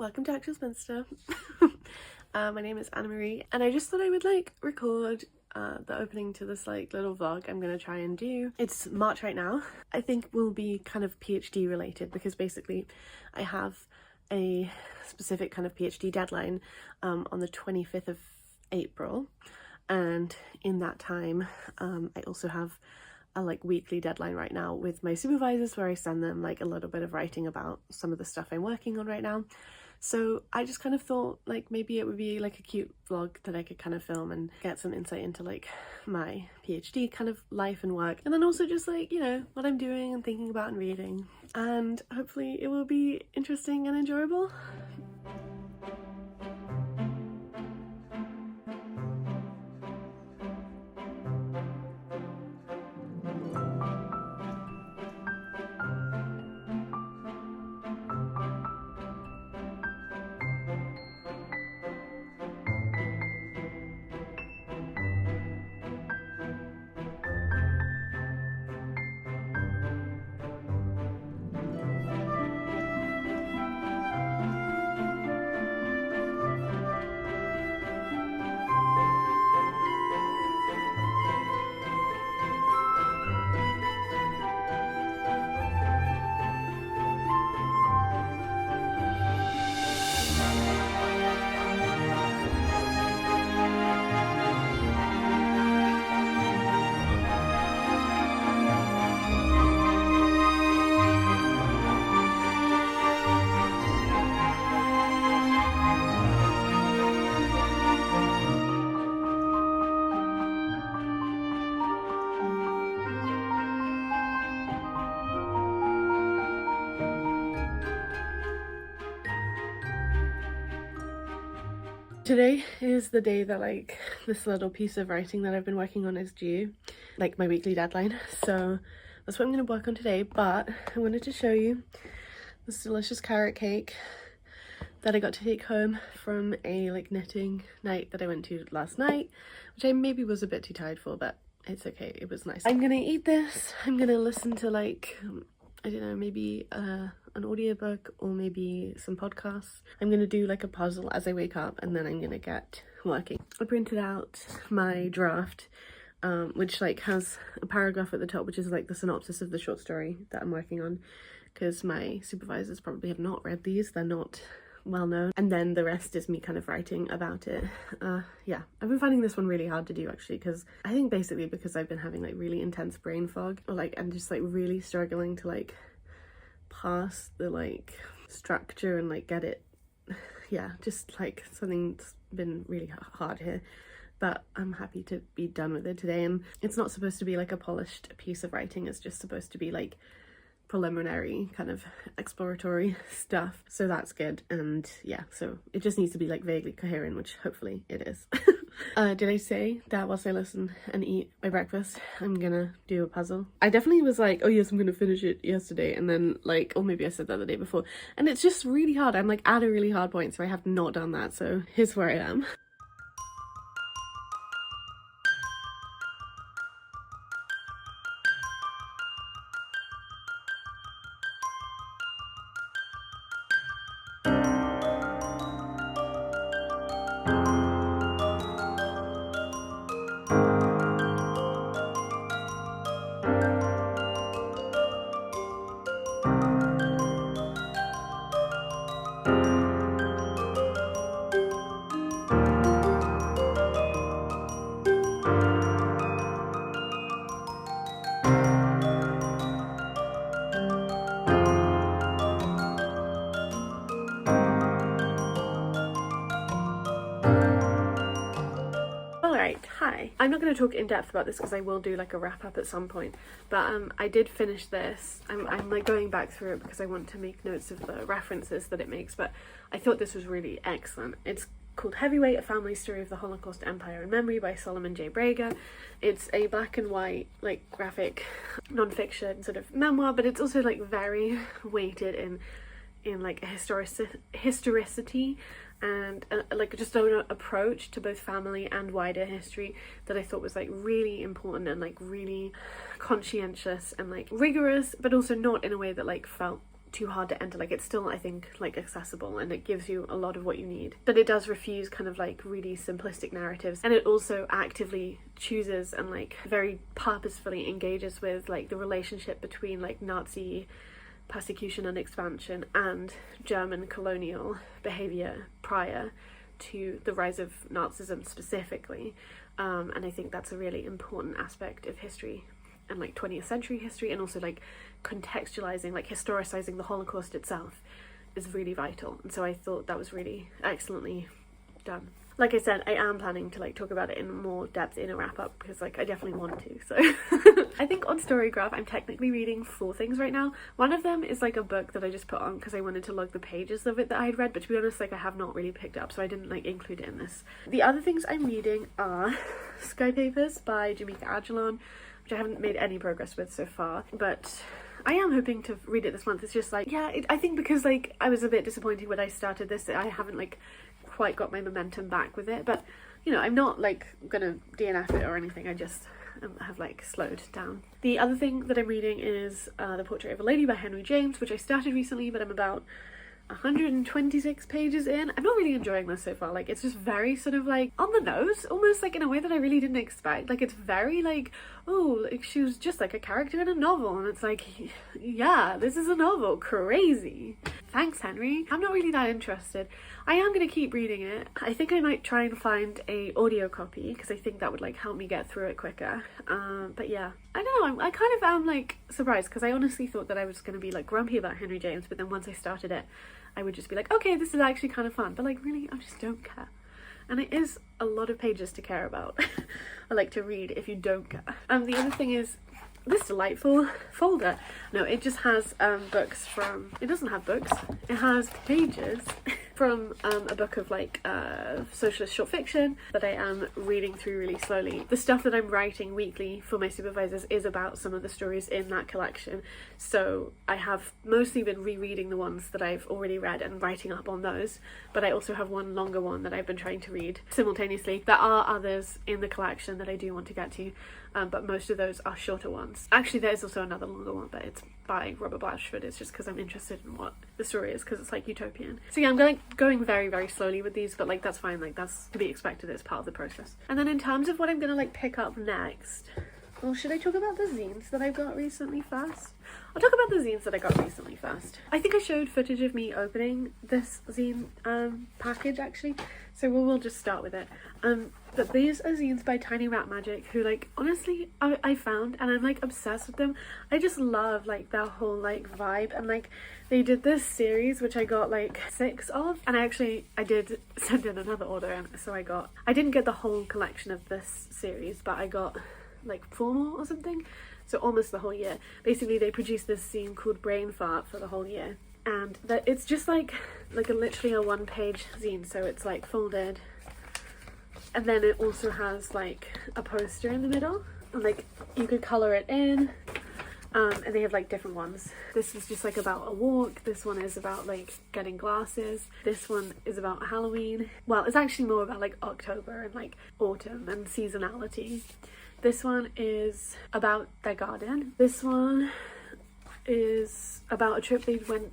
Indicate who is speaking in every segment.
Speaker 1: Welcome to Actual Spinster. My name is Anna Marie, and I just thought I would record the opening to this little vlog I'm gonna try and do. It's March right now. I think will be kind of PhD related because basically I have a specific kind of PhD deadline on the 25th of April, and in that time I also have a weekly deadline right now with my supervisors where I send them a little bit of writing about some of the stuff I'm working on right now. So I just kind of thought maybe it would be a cute vlog that I could kind of film and get some insight into my PhD kind of life and work, and then also just what I'm doing and thinking about and reading, and hopefully it will be interesting and enjoyable. Today is the day that this little piece of writing that I've been working on is due, my weekly deadline. So that's what I'm going to work on today. But I wanted to show you this delicious carrot cake that I got to take home from a knitting night that I went to last night, which I maybe was a bit too tired for, but it's okay, it was nice. I'm gonna eat this. I'm gonna listen to I don't know, maybe an audiobook or maybe some podcasts. I'm gonna do a puzzle as I wake up, and then I'm gonna get working. I printed out my draft, which has a paragraph at the top, which is the synopsis of the short story that I'm working on, because my supervisors probably have not read these. They're not well known, and then the rest is me kind of writing about it. Yeah, I've been finding this one really hard to do actually, because I think basically because I've been having really intense brain fog, or and just really struggling to pass the structure and get it. Yeah, just something's been really hard here, but I'm happy to be done with it today. And it's not supposed to be a polished piece of writing, it's just supposed to be preliminary kind of exploratory stuff, so that's good. And yeah, so it just needs to be vaguely coherent, which hopefully it is. Did I say that whilst I listen and eat my breakfast I'm gonna do a puzzle? I definitely was oh yes, I'm gonna finish it yesterday, and then or maybe I said that the day before, and it's just really hard. I'm at a really hard point, so I have not done that, so here's where I am. Alright, hi. I'm not going to talk in depth about this because I will do a wrap up at some point, but I did finish this. I'm going back through it because I want to make notes of the references that it makes, but I thought this was really excellent. It's called Heavyweight, A Family Story of the Holocaust, Empire and Memory by Solomon J. Brager. It's a black and white graphic non-fiction sort of memoir, but it's also very weighted in a historicity and just an approach to both family and wider history that I thought was really important and really conscientious and rigorous, but also not in a way that felt too hard to enter. Like, it's still, I think, like accessible, and it gives you a lot of what you need, but it does refuse kind of like really simplistic narratives, and it also actively chooses and like very purposefully engages with like the relationship between like Nazi persecution and expansion and German colonial behavior prior to the rise of Nazism specifically, and I think that's a really important aspect of history and like 20th century history, and also like contextualizing, like historicizing the Holocaust itself is really vital, and so I thought that was really excellently done. Like I said, I am planning to like talk about it in more depth in a wrap up, because like I definitely want to. So I think on Storygraph I'm technically reading 4 things right now. One of them is like a book that I just put on because I wanted to log the pages of it that I had read, but to be honest, like I have not really picked it up, so I didn't like include it in this. The other things I'm reading are Sky Papers by Jamaica Aguilon, which I haven't made any progress with so far, but I am hoping to read it this month. It's just like, yeah, I think because like I was a bit disappointed when I started this, I haven't like quite got my momentum back with it, but you know, I'm not like gonna DNF it or anything, I just have like slowed down. The other thing that I'm reading is The Portrait of a Lady by Henry James, which I started recently, but I'm about 126 pages in. I'm not really enjoying this so far. Like, it's just very sort of like on the nose, almost like in a way that I really didn't expect. Like, it's very like, oh, like she was just like a character in a novel, and it's like, yeah, this is a novel, crazy. Thanks, Henry. I'm not really that interested. I am gonna keep reading it. I think I might try and find a audio copy, because I think that would like help me get through it quicker. But yeah, I don't know, I kind of am like surprised, because I honestly thought that I was gonna be like grumpy about Henry James, but then once I started it, I would just be like, okay, this is actually kind of fun, but like really, I just don't care. And it is a lot of pages to care about. I like to read if you don't care. The other thing is this delightful folder. No, it just has books from, it doesn't have books, it has pages from a book of like socialist short fiction that I am reading through really slowly. The stuff that I'm writing weekly for my supervisors is about some of the stories in that collection, so I have mostly been rereading the ones that I've already read and writing up on those, but I also have one longer one that I've been trying to read simultaneously. There are others in the collection that I do want to get to, but most of those are shorter ones. Actually, there's also another longer one, but it's by Robert Blatchford. It's just because I'm interested in what the story is, because it's like utopian. So yeah, I'm going very, very slowly with these, but like that's fine, like that's to be expected, it's part of the process. And then in terms of what I'm gonna like pick up next, well, should I talk about the zines that I've got recently first? I'll talk about the zines that I got recently first. I think I showed footage of me opening this zine package actually, so we'll just start with it. But these are zines by Tiny Rat Magic, who like honestly I found, and I'm like obsessed with them. I just love like their whole like vibe, and like they did this series which I got like 6 of, and I did send in another order, and so I didn't get the whole collection of this series, but I got like 4 more or something, so almost the whole year. Basically they produced this zine called Brain Fart for the whole year, and that it's just like literally a 1-page zine, so it's like folded, and then it also has like a poster in the middle, and like you could color it in, and they have like different ones. This is just like about a walk, this one is about like getting glasses, this one is about Halloween. Well, it's actually more about like October and like autumn and seasonality. This one is about their garden. This one is about a trip they went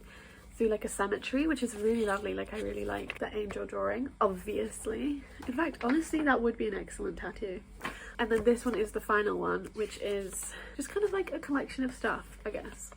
Speaker 1: through like a cemetery, which is really lovely. Like I really like the angel drawing, obviously. In fact, honestly, that would be an excellent tattoo. And then this one is the final one, which is just kind of like a collection of stuff, I guess.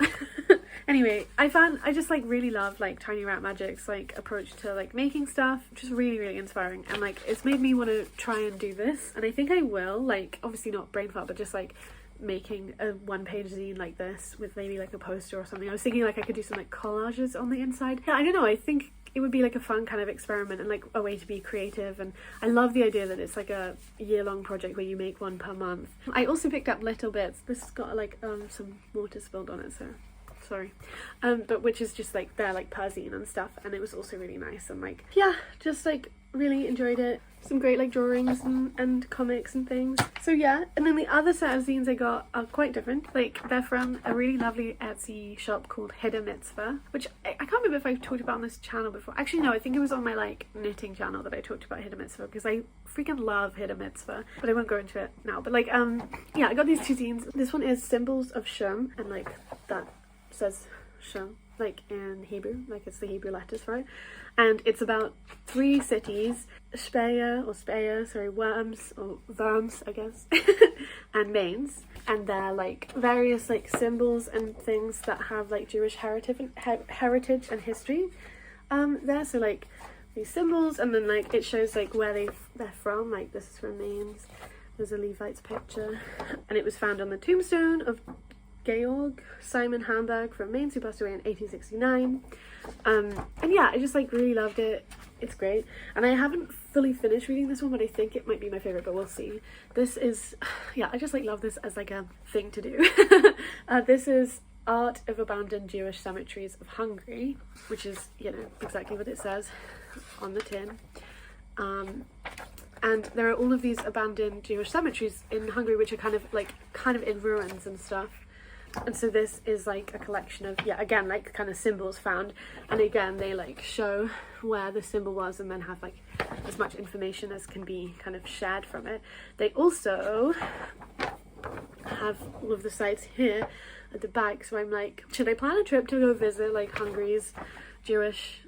Speaker 1: Anyway, I just like really love like Tiny Rat Magic's like approach to like making stuff, which is really, really inspiring, and like it's made me want to try and do this, and I think I will, like obviously not brain fart, but just like making a 1-page zine like this with maybe like a poster or something. I was thinking like I could do some like collages on the inside. Yeah, I don't know, I think it would be like a fun kind of experiment and like a way to be creative, and I love the idea that it's like a year-long project where you make one per month. I also picked up Little Bits. This has got like some water spilled on it, so sorry, but which is just like their like per zine and stuff, and it was also really nice, and like yeah, just like really enjoyed it. Some great like drawings and comics and things. So yeah, and then the other set of zines I got are quite different. Like they're from a really lovely Etsy shop called Hida Mitzvah, which I can't remember if I've talked about on this channel before. Actually no, I think it was on my like knitting channel that I talked about Hida Mitzvah, because I freaking love Hida Mitzvah, but I won't go into it now. But like yeah, I got these 2 zines. This one is Symbols of Shum, and like that says Shum, like in Hebrew, like it's the Hebrew letters for it, and it's about 3 cities, Worms, or Worms, I guess, and Mainz, and they're like various like symbols and things that have like Jewish heritage and history there. So like these symbols, and then like it shows like where they're from. Like this is from Mainz. There's a Levite's picture, and it was found on the tombstone of Georg Simon Hamburg from Mainz, who passed away in 1869. And yeah, I just like really loved it. It's great, and I haven't fully finished reading this one, but I think it might be my favorite, but we'll see. This is, yeah, I just like love this as like a thing to do. This is Art of Abandoned Jewish Cemeteries of Hungary, which is, you know, exactly what it says on the tin. And there are all of these abandoned Jewish cemeteries in Hungary, which are kind of in ruins and stuff. And so this is like a collection of, yeah, again, like kind of symbols found, and again they like show where the symbol was, and then have like as much information as can be kind of shared from it. They also have all of the sites here at the back, so I'm like, should I plan a trip to go visit like Hungary's Jewish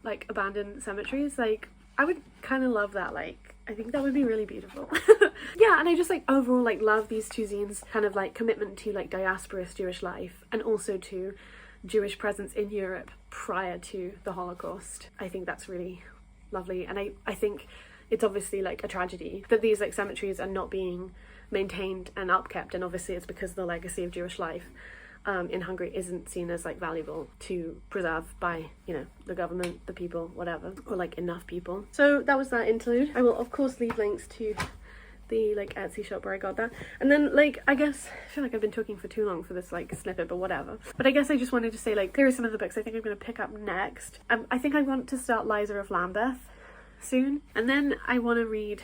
Speaker 1: like abandoned cemeteries? Like I would kind of love that. Like I think that would be really beautiful. Yeah, and I just like overall like love these 2 zines, kind of like commitment to like diasporous Jewish life, and also to Jewish presence in Europe prior to the Holocaust. I think that's really lovely, and I think it's obviously like a tragedy that these like cemeteries are not being maintained and upkept, and obviously it's because the legacy of Jewish life in Hungary isn't seen as like valuable to preserve by, you know, the government, the people, whatever, or like enough people. So that was that interlude. I will of course leave links to the like Etsy shop where I got that, and then like I guess I feel like I've been talking for too long for this like snippet, but whatever. But I guess I just wanted to say like here are some of the books I think I'm going to pick up next. I think I want to start Liza of Lambeth soon, and then I want to read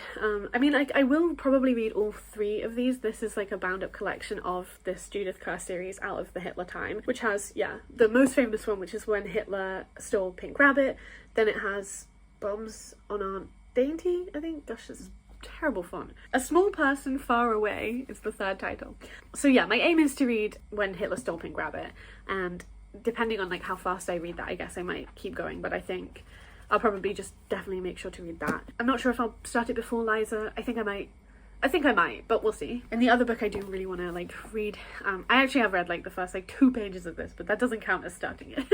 Speaker 1: I mean like I will probably read all 3 of these. This is like a bound up collection of this Judith Kerr series, Out of the Hitler Time, which has, yeah, the most famous one, which is When Hitler Stole Pink Rabbit. Then it has Bombs on Aunt Dainty, I think. Gosh, this is terrible font. A Small Person Far Away is the 3rd title. So yeah, my aim is to read When Hitler Stole Pink Rabbit, and depending on like how fast I read that, I guess I might keep going, but I think I'll probably just definitely make sure to read that. I'm not sure if I'll start it before Liza. I think I might, but we'll see. And the other book I do really want to like read, I actually have read like the first like 2 pages of this, but that doesn't count as starting it.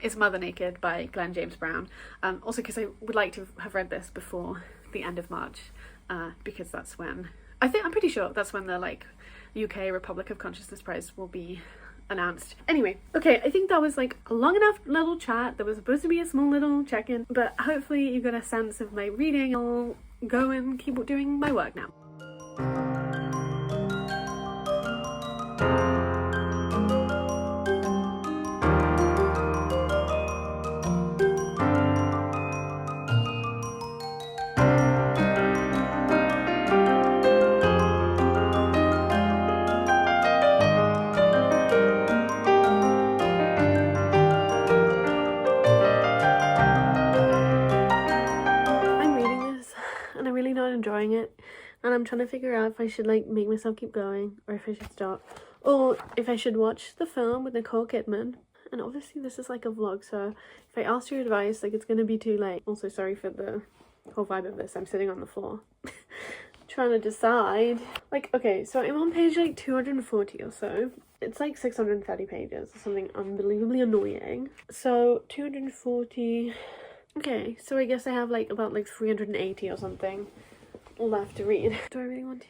Speaker 1: It's Mother Naked by Glenn James Brown. Also because I would like to have read this before the end of March, because that's when, I'm pretty sure that's when the like UK Republic of Consciousness Prize will be announced. Anyway, okay, I think that was like a long enough little chat. There was supposed to be a small little check-in, but hopefully you got a sense of my reading. I'll go and keep doing my work now. Enjoying it, and I'm trying to figure out if I should like make myself keep going, or if I should stop, or if I should watch the film with Nicole Kidman. And obviously this is like a vlog, so if I ask your advice, like it's gonna be too late. Also sorry for the whole vibe of this. I'm sitting on the floor trying to decide. Like, okay, so I'm on page like 240 or so. It's like 630 pages or something unbelievably annoying. So 240, okay, so I guess I have like about like 380 or something left to read. Do I really want to?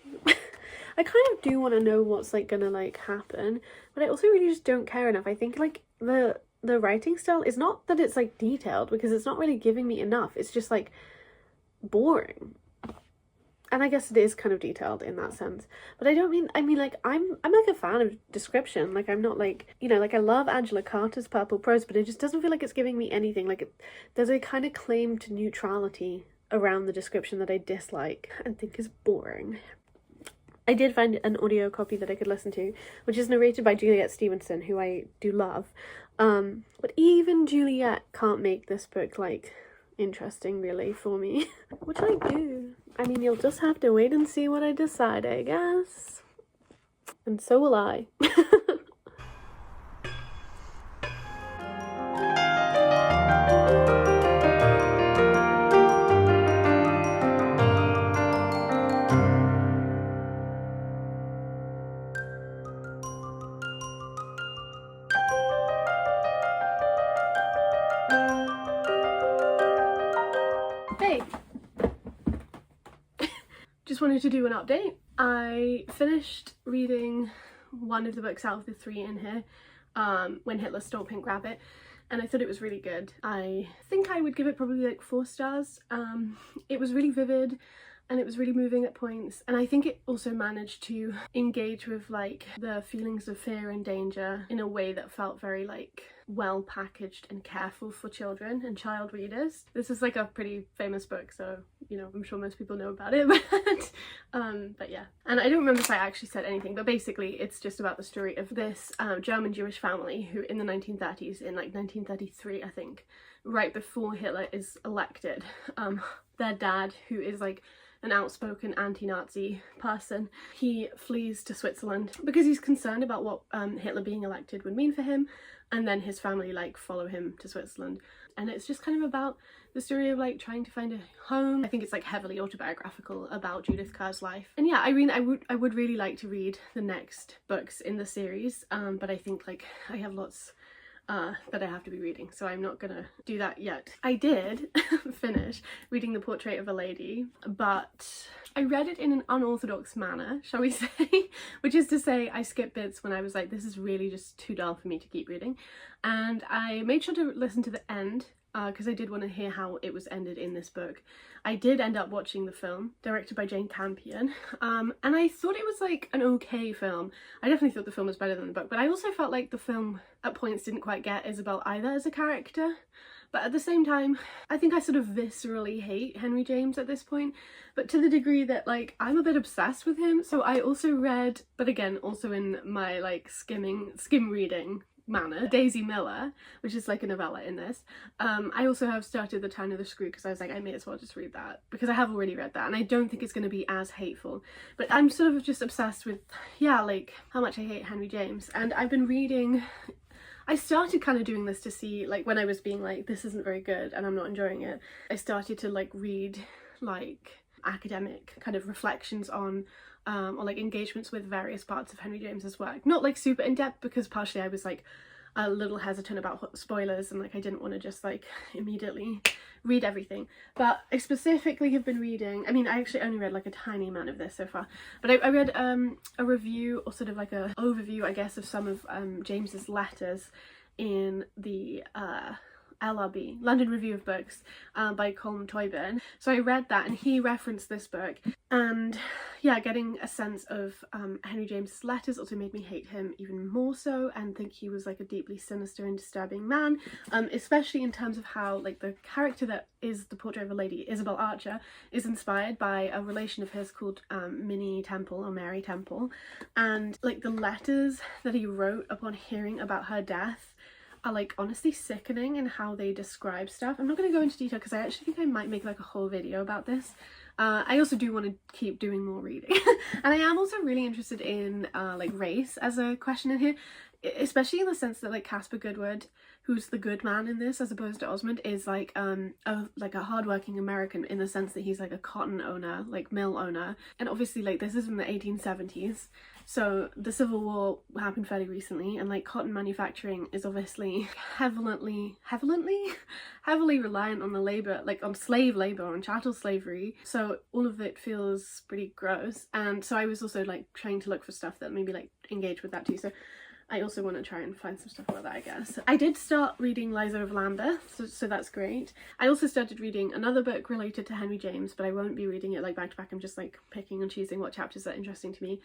Speaker 1: I kind of do want to know what's like gonna like happen, but I also really just don't care enough. I think like the writing style is not that it's like detailed, because it's not really giving me enough. It's just like boring. And I guess it is kind of detailed in that sense, but I mean like I'm like a fan of description. Like I'm not like, you know, like I love Angela Carter's Purple Prose, but it just doesn't feel like it's giving me anything. Like there's a kind of claim to neutrality around the description that I dislike and think is boring. I did find an audio copy that I could listen to, which is narrated by Juliet Stevenson, who I do love. But even Juliet can't make this book like interesting really for me. Which I do. I mean, you'll just have to wait and see what I decide, I guess. And so will I. just wanted to do an update. I finished reading one of the books out of the 3 in here, When Hitler Stole Pink Rabbit, and I thought it was really good. I think I would give it probably like 4 stars. It was really vivid and it was really moving at points, and I think it also managed to engage with like the feelings of fear and danger in a way that felt very like well packaged and careful for children and child readers. This is like a pretty famous book, so you know, I'm sure most people know about it, but yeah. And I don't remember if I actually said anything, but basically it's just about the story of this German Jewish family who in the 1930s, in like 1933 I think, right before Hitler is elected, their dad, who is like an outspoken anti-Nazi person, he flees to Switzerland because he's concerned about what Hitler being elected would mean for him, and then his family like follow him to Switzerland, and it's just kind of about the story of like trying to find a home. I think it's like heavily autobiographical about Judith Kerr's life. And yeah, I mean, I would really like to read the next books in the series, but I think like I have lots that I have to be reading, so I'm not gonna do that yet. I did finish reading The Portrait of a Lady, but I read it in an unorthodox manner, shall we say, which is to say I skipped bits when I was like, this is really just too dull for me to keep reading, and I made sure to listen to the end because I did want to hear how it was ended in this book. I did end up watching the film, directed by Jane Campion, and I thought it was like an okay film. I definitely thought the film was better than the book, but I also felt like the film at points didn't quite get Isabel either as a character. But at the same time, I think I sort of viscerally hate Henry James at this point, but to the degree that like I'm a bit obsessed with him. So I also read, but again also in my like skim reading manner, Daisy Miller, which is like a novella in this. I also have started The Town of the Screw because I was like, I may as well just read that because I have already read that and I don't think it's going to be as hateful. But I'm sort of just obsessed with, yeah, like how much I hate Henry James. And I've been reading, I started kind of doing this to see, like when I was being like, this isn't very good and I'm not enjoying it, I started to like read like academic kind of reflections on or like engagements with various parts of Henry James's work. Not like super in-depth because partially I was like a little hesitant about spoilers and like I didn't want to just like immediately read everything, but I specifically have been reading, I mean I actually only read like a tiny amount of this so far, but I read a review or sort of like a overview I guess of some of James's letters in the LRB, London Review of Books, by Colm Toibin. So I read that and he referenced this book, and yeah, getting a sense of Henry James's letters also made me hate him even more so and think he was like a deeply sinister and disturbing man, especially in terms of how like the character that is the Portrait of a Lady, Isabel Archer, is inspired by a relation of his called Minnie Temple or Mary Temple, and like the letters that he wrote upon hearing about her death are like honestly sickening in how they describe stuff. I'm not going to go into detail because I actually think I might make like a whole video about this. I also do want to keep doing more reading and I am also really interested in like race as a question in here, especially in the sense that like Caspar Goodwood, who's the good man in this as opposed to Osmond, is like a hardworking American in the sense that he's like a cotton owner, like mill owner, and obviously like this is in the 1870s, so the Civil War happened fairly recently and like cotton manufacturing is obviously heavily reliant on the labor, like on slave labor, on chattel slavery, so all of it feels pretty gross. And so I was also like trying to look for stuff that maybe like engage with that too, so I also want to try and find some stuff about that, I guess. I did start reading Liza of Lambeth, so that's great. I also started reading another book related to Henry James, but I won't be reading it like back to back. I'm just like picking and choosing what chapters are interesting to me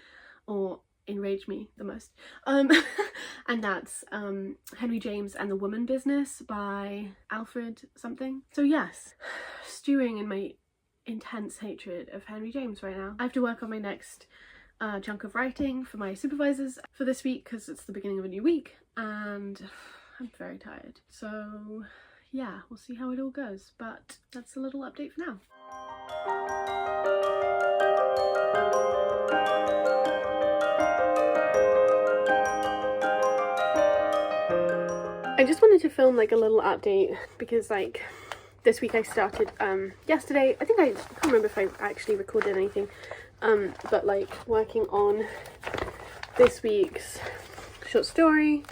Speaker 1: or enrage me the most. And that's Henry James and the Woman Business by Alfred something. So yes, stewing in my intense hatred of Henry James right now. I have to work on my next chunk of writing for my supervisors for this week because it's the beginning of a new week and I'm very tired. So yeah, we'll see how it all goes, but that's a little update for now. I just wanted to film like a little update because like this week I started yesterday, I can't remember if I actually recorded anything, but like working on this week's short story,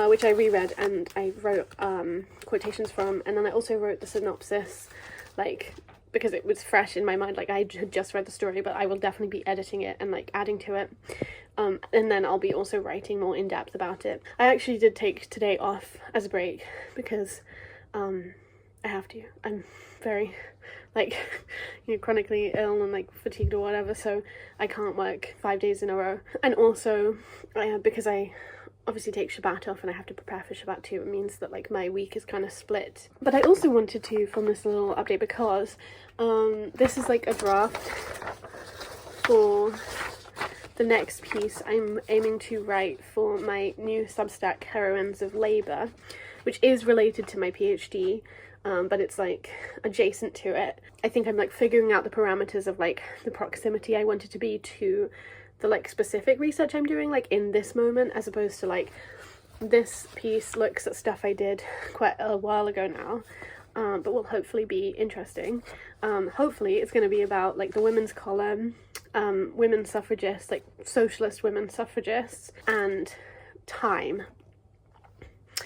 Speaker 1: which I reread and I wrote quotations from, and then I also wrote the synopsis like because it was fresh in my mind, like I had just read the story, but I will definitely be editing it and like adding to it. And then I'll be also writing more in depth about it. I actually did take today off as a break because I have to. I'm very like, you know, chronically ill and like fatigued or whatever, so I can't work 5 days in a row. And also because I obviously take Shabbat off and I have to prepare for Shabbat too, it means that like my week is kind of split. But I also wanted to film this little update because this is like a draft for the next piece I'm aiming to write for my new Substack, Heroines of Labour, which is related to my PhD, but it's like adjacent to it. I think I'm like figuring out the parameters of like the proximity I want it to be to the like specific research I'm doing like in this moment, as opposed to like this piece looks at stuff I did quite a while ago now, but will hopefully be interesting. Hopefully it's going to be about like the women's column, women suffragists, like socialist women suffragists, and time.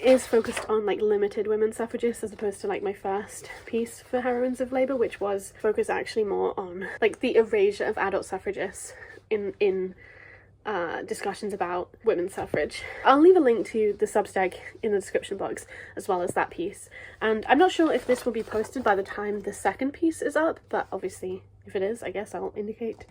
Speaker 1: It is focused on like limited women suffragists, as opposed to like my first piece for Heroines of Labour, which was focused actually more on like the erasure of adult suffragists in discussions about women's suffrage. I'll leave a link to the Substack in the description box, as well as that piece. And I'm not sure if this will be posted by the time the second piece is up, but obviously if it is, I guess I'll indicate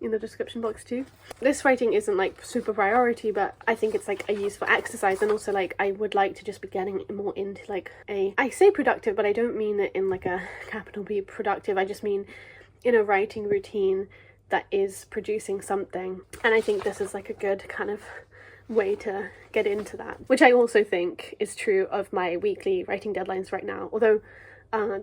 Speaker 1: in the description box too. This writing isn't like super priority, but I think it's like a useful exercise, and also like I would like to just be getting more into like I say productive, but I don't mean it in like a capital B productive, I just mean in a writing routine that is producing something. And I think this is like a good kind of way to get into that, which I also think is true of my weekly writing deadlines right now, although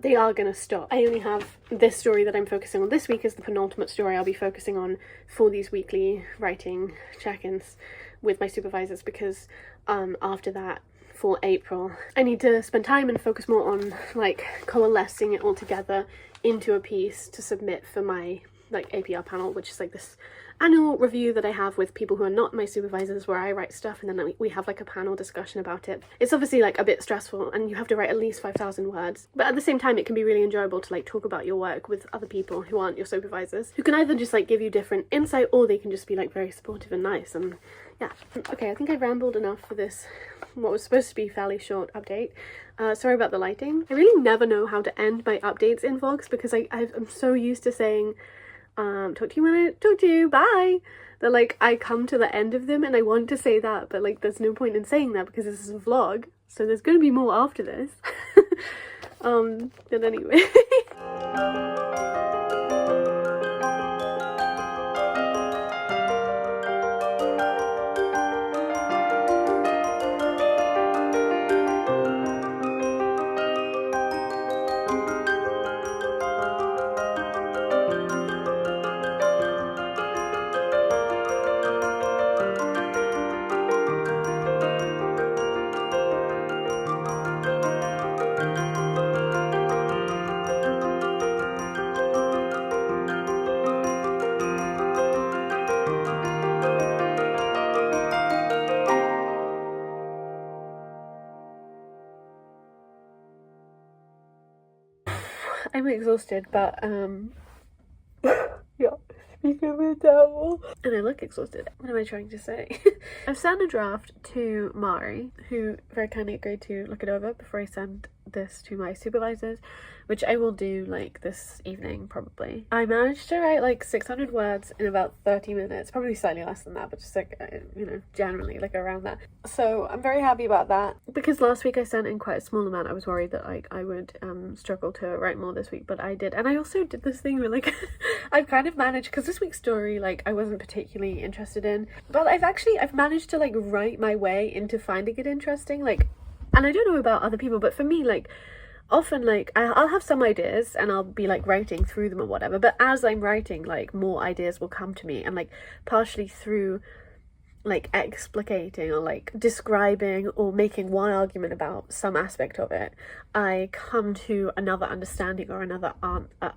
Speaker 1: they are going to stop. I only have this story that I'm focusing on this week is the penultimate story I'll be focusing on for these weekly writing check-ins with my supervisors, because after that, for April, I need to spend time and focus more on like coalescing it all together into a piece to submit for my like APR panel, which is like this annual review that I have with people who are not my supervisors, where I write stuff and then we have like a panel discussion about it. It's obviously like a bit stressful and you have to write at least 5,000 words, but at the same time it can be really enjoyable to like talk about your work with other people who aren't your supervisors, who can either just like give you different insight, or they can just be like very supportive and nice. And yeah, okay, I think I've rambled enough for this, what was supposed to be fairly short update. Sorry about the lighting. I really never know how to end my updates in vlogs, because I'm so used to saying talk to you when I talk to you, bye, that like I come to the end of them and I want to say that, but like there's no point in saying that because this is a vlog, so there's gonna be more after this. But anyway. I'm exhausted, but yeah, speaking of the devil, and I look exhausted. What am I trying to say? I've sent a draft to Mari, who very kindly agreed to look it over before I send this to my supervisors, which I will do like this evening probably. I managed to write like 600 words in about 30 minutes, probably slightly less than that, but just like you know, generally like around that. So I'm very happy about that, because last week I sent in quite a small amount. I was worried that like I would struggle to write more this week, but I did. And I also did this thing where like I've kind of managed, because this week's story like I wasn't particularly interested in, but I've managed to like write my way into finding it interesting, like. And I don't know about other people, but for me, like, often, like, I'll have some ideas and I'll be, like, writing through them or whatever. But as I'm writing, like, more ideas will come to me. And, like, partially through, like, explicating or, like, describing or making one argument about some aspect of it, I come to another understanding or another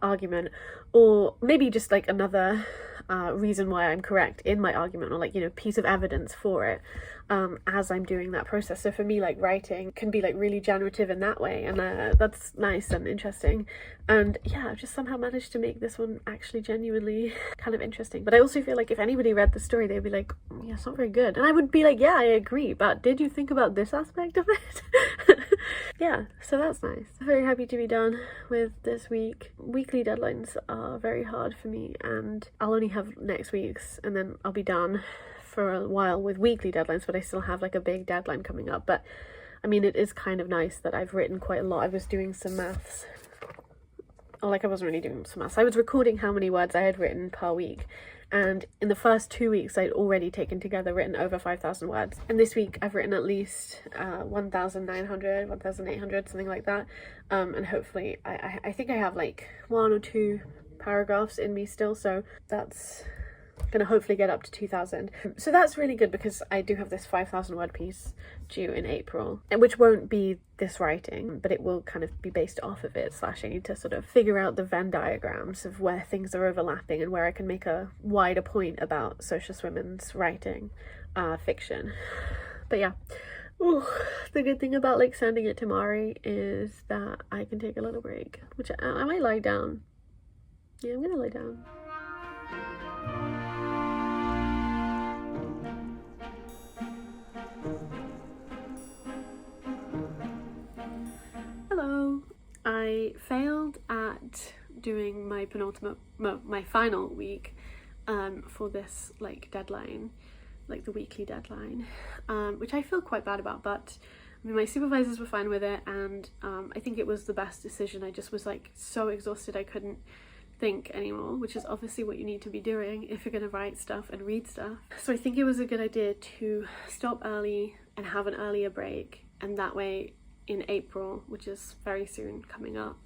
Speaker 1: argument, or maybe just, like, another reason why I'm correct in my argument, or like, you know, piece of evidence for it, as I'm doing that process. So for me, like, writing can be like really generative in that way, and that's nice and interesting. And yeah, I've just somehow managed to make this one actually genuinely kind of interesting. But I also feel like if anybody read the story, they'd be like, yeah, it's not very good, and I would be like, yeah, I agree, but did you think about this aspect of it? Yeah, so that's nice. I'm very happy to be done with this week. Weekly deadlines are very hard for me, and I'll only have next week's, and then I'll be done for a while with weekly deadlines, but I still have like a big deadline coming up. But I mean, it is kind of nice that I've written quite a lot. I was doing some maths. Oh, like, I wasn't really doing some maths. I was recording how many words I had written per week. And in the first 2 weeks, I'd already taken together written over 5,000 words. And this week, I've written at least 1,900, 1,800, something like that. And hopefully, I think I have like 1 or 2 paragraphs in me still. So that's gonna hopefully get up to 2,000. So that's really good, because I do have this 5,000 word piece due in April, and which won't be this writing, but it will kind of be based off of it, / I need to sort of figure out the Venn diagrams of where things are overlapping and where I can make a wider point about Socialist women's writing fiction. But yeah. Ooh, the good thing about like sending it to Mari is that I can take a little break, which I might lie down. Yeah, I'm gonna lie down. Hello. I failed at doing my my final week for this like deadline, like the weekly deadline, which I feel quite bad about, but I mean, my supervisors were fine with it, and I think it was the best decision. I just was like so exhausted I couldn't think anymore, which is obviously what you need to be doing if you're going to write stuff and read stuff. So I think it was a good idea to stop early and have an earlier break, and that way in April, which is very soon coming up,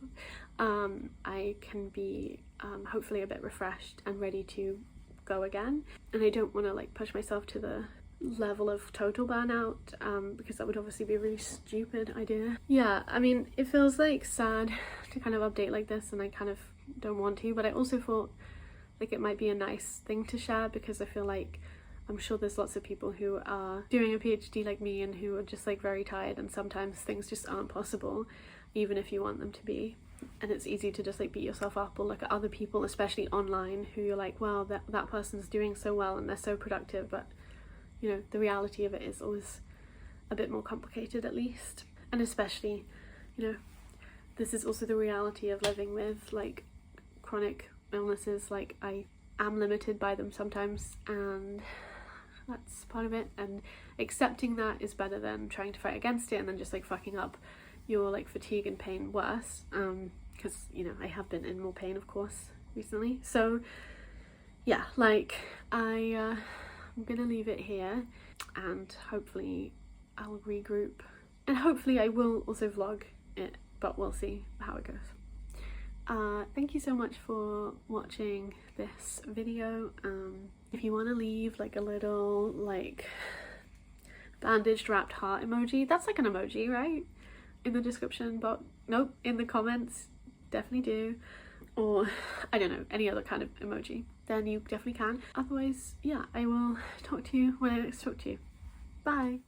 Speaker 1: I can be hopefully a bit refreshed and ready to go again. And I don't want to like push myself to the level of total burnout, because that would obviously be a really stupid idea. Yeah, I mean, it feels like sad to kind of update like this, and I kind of don't want to, but I also thought like it might be a nice thing to share, because I feel like I'm sure there's lots of people who are doing a PhD like me and who are just like very tired, and sometimes things just aren't possible even if you want them to be, and it's easy to just like beat yourself up or look at other people, especially online, who you're like, wow, that person's doing so well and they're so productive, but you know, the reality of it is always a bit more complicated, at least. And especially, you know, this is also the reality of living with like chronic illnesses. Like, I am limited by them sometimes, and that's part of it, and accepting that is better than trying to fight against it and then just like fucking up your like fatigue and pain worse, because you know, I have been in more pain of course recently. So yeah, like I'm gonna leave it here, and hopefully I'll regroup, and hopefully I will also vlog it, but we'll see how it goes. Thank you so much for watching this video. If you want to leave like a little like bandaged wrapped heart emoji, that's like an emoji, right? In the description, but nope, in the comments, definitely do. Or I don't know, any other kind of emoji, then you definitely can. Otherwise, yeah, I will talk to you when I next talk to you. Bye.